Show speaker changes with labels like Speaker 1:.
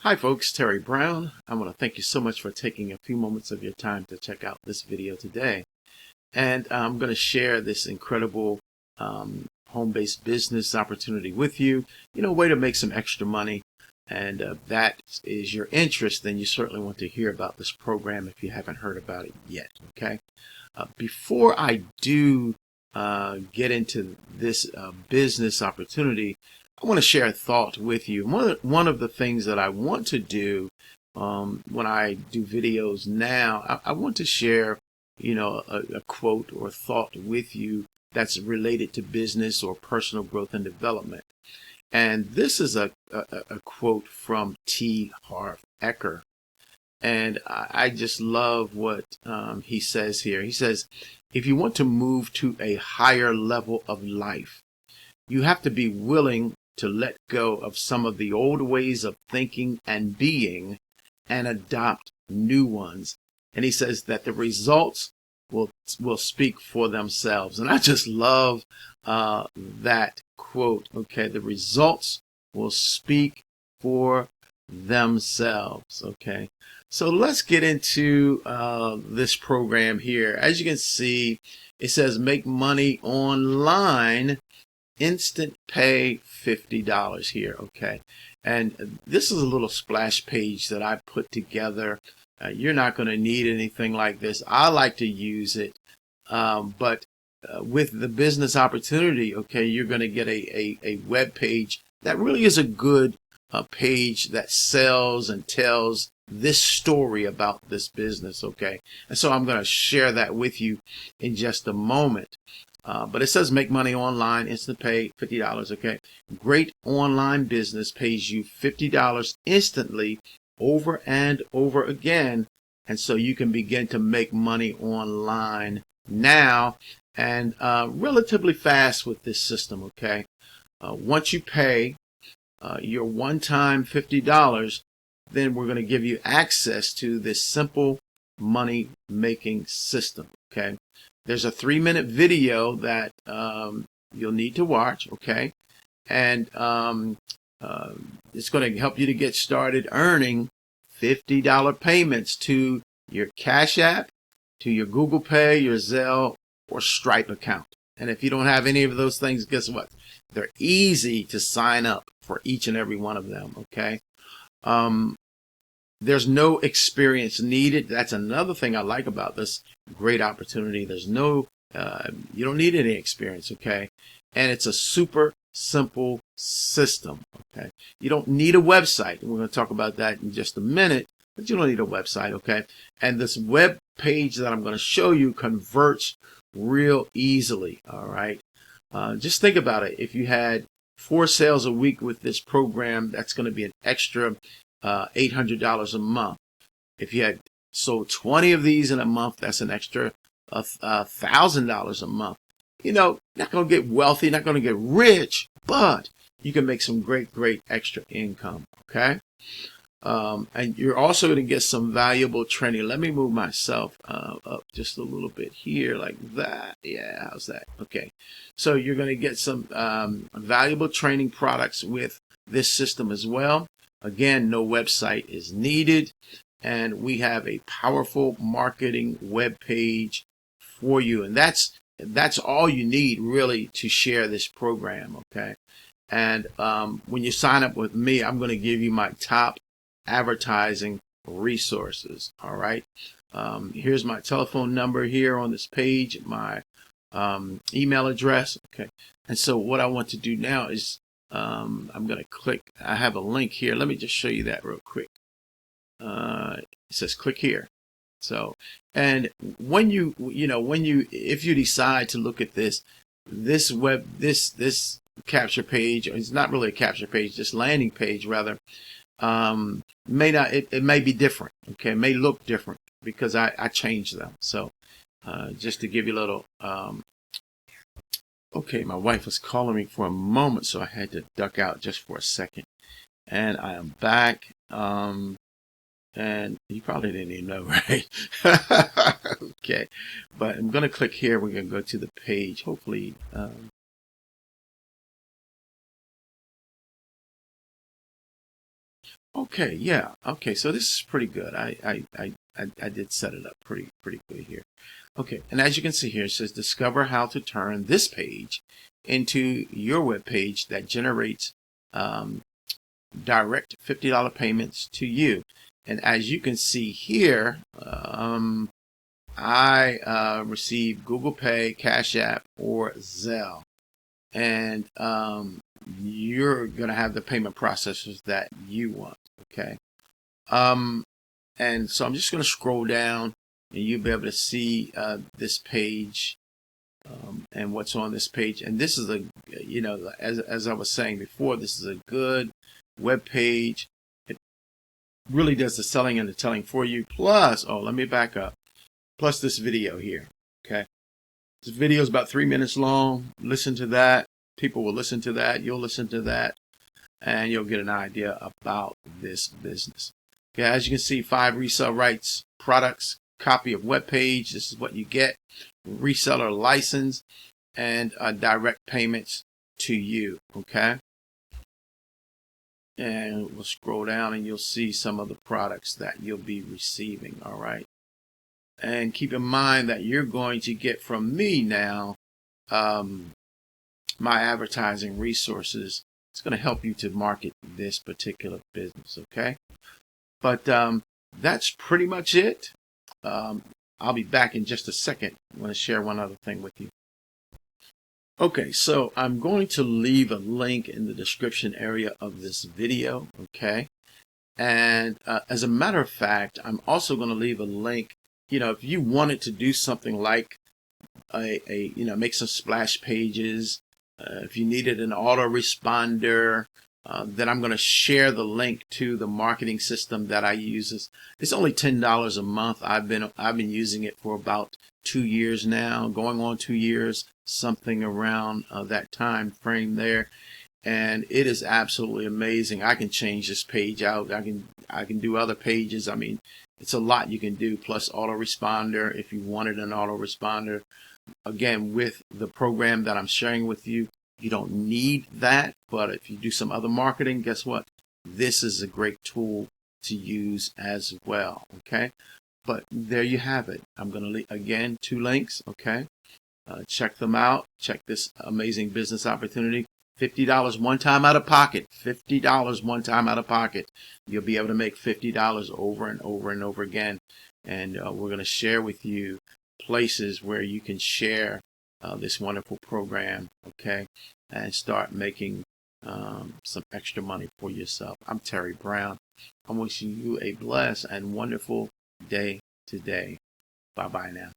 Speaker 1: Hi folks, Terry Brown. I want to thank you so much for taking a few moments of your time to check out this video today. And I'm going to share this incredible home-based business opportunity with you. A way to make some extra money. And that is your interest, then you certainly want to hear about this program if you haven't heard about it yet, okay? Before I do get into this business opportunity, I want to share a thought with you. One of the things that I want to do when I do videos now, I want to share, a quote or thought with you that's related to business or personal growth and development. And this is a quote from T. Harv Eker. And I just love what he says here. He says, if you want to move to a higher level of life, you have to be willing to let go of some of the old ways of thinking and being and adopt new ones. And he says that the results will speak for themselves. And I just love that quote. Okay, the results will speak for themselves. Okay, so let's get into this program here. As you can see, it says make money online, instant pay, $50 here. Okay, and this is a little splash page that I put together. You're not going to need anything like this. I like to use it, but with the business opportunity, okay, you're going to get a web page that really is a good page that sells and tells this story about this business, okay? And so I'm going to share that with you in just a moment. But it says make money online, instant pay, $50, okay? Great online business pays you $50 instantly over and over again. And so you can begin to make money online now and relatively fast with this system, okay? Once you pay your one-time $50, then we're going to give you access to this simple money making system, okay? There's a 3-minute video that you'll need to watch, okay? And it's going to help you to get started earning $50 payments to your Cash App, to your Google Pay, your Zelle, or Stripe account. And if you don't have any of those things, guess what? They're easy to sign up for each and every one of them, okay? There's no experience needed. That's another thing I like about this great opportunity. There's no, you don't need any experience, okay? And it's a super simple system, okay? You don't need a website. We're going to talk about that in just a minute, but you don't need a website, okay? And this web page that I'm going to show you converts real easily, all right? Just think about it. If you had 4 sales a week with this program, that's going to be an extra $800 a month. If you had sold 20 of these in a month, that's an extra $1,000 a month. Not going to get wealthy, not going to get rich, but you can make some great extra income, okay? And you're also going to get some valuable training. Let me move myself up just a little bit here, like that. Yeah, how's that? Okay. So you're going to get some valuable training products with this system as well. Again, no website is needed. And we have a powerful marketing web page for you. And that's all you need really to share this program, okay? And when you sign up with me, I'm going to give you my top advertising resources. All right. Here's my telephone number here on this page, my email address. Okay. And so what I want to do now is I'm going to click. I have a link here. Let me just show you that real quick. It says click here. So, and when if you decide to look at this capture page, it's not really a capture page, this landing page rather, it may be different, okay? It may look different because I changed them. So just to give you a little okay, my wife was calling me for a moment, so I had to duck out just for a second, and I am back. And you probably didn't even know, right? Okay, but I'm gonna click here. We're gonna go to the page. Hopefully Okay, yeah. Okay, so this is pretty good. I did set it up pretty good here. Okay, and as you can see here, it says discover how to turn this page into your web page that generates um, direct $50 payments to you. And as you can see here, I receive Google Pay, Cash App, or Zelle. And you're going to have the payment processors that you want. Okay. And so I'm just going to scroll down and you'll be able to see this page and what's on this page. And this is as I was saying before, this is a good web page. It really does the selling and the telling for you. Plus, let me back up. Plus this video here. Okay. This video is about 3 minutes long. Listen to that. People will listen to that. You'll listen to that. And you'll get an idea about this business. Okay, as you can see, 5 resale rights, products, copy of web page. This is what you get. Reseller license and direct payments to you. Okay. And we'll scroll down and you'll see some of the products that you'll be receiving. All right. And keep in mind that you're going to get from me now my advertising resources. It's going to help you to market this particular business, okay? But that's pretty much it. I'll be back in just a second. I want to share one other thing with you. Okay, so I'm going to leave a link in the description area of this video, okay? And as a matter of fact, I'm also going to leave a link. If you wanted to do something like make some splash pages, if you needed an autoresponder, then I'm going to share the link to the marketing system that I use. It's only $10 a month. I've been using it for about 2 years now, going on 2 years, something around that time frame there. And it is absolutely amazing. I can change this page out. I can do other pages. I mean, it's a lot you can do, plus autoresponder if you wanted an autoresponder. Again, with the program that I'm sharing with you, you don't need that. But if you do some other marketing, guess what? This is a great tool to use as well. Okay. But there you have it. I'm going to leave, again, 2 links. Okay. Check them out. Check this amazing business opportunity. $50 one time out of pocket. $50 one time out of pocket. You'll be able to make $50 over and over and over again. And we're going to share with you places where you can share this wonderful program, okay, and start making some extra money for yourself. I'm Terry Brown. I'm wishing you a blessed and wonderful day today. Bye-bye now.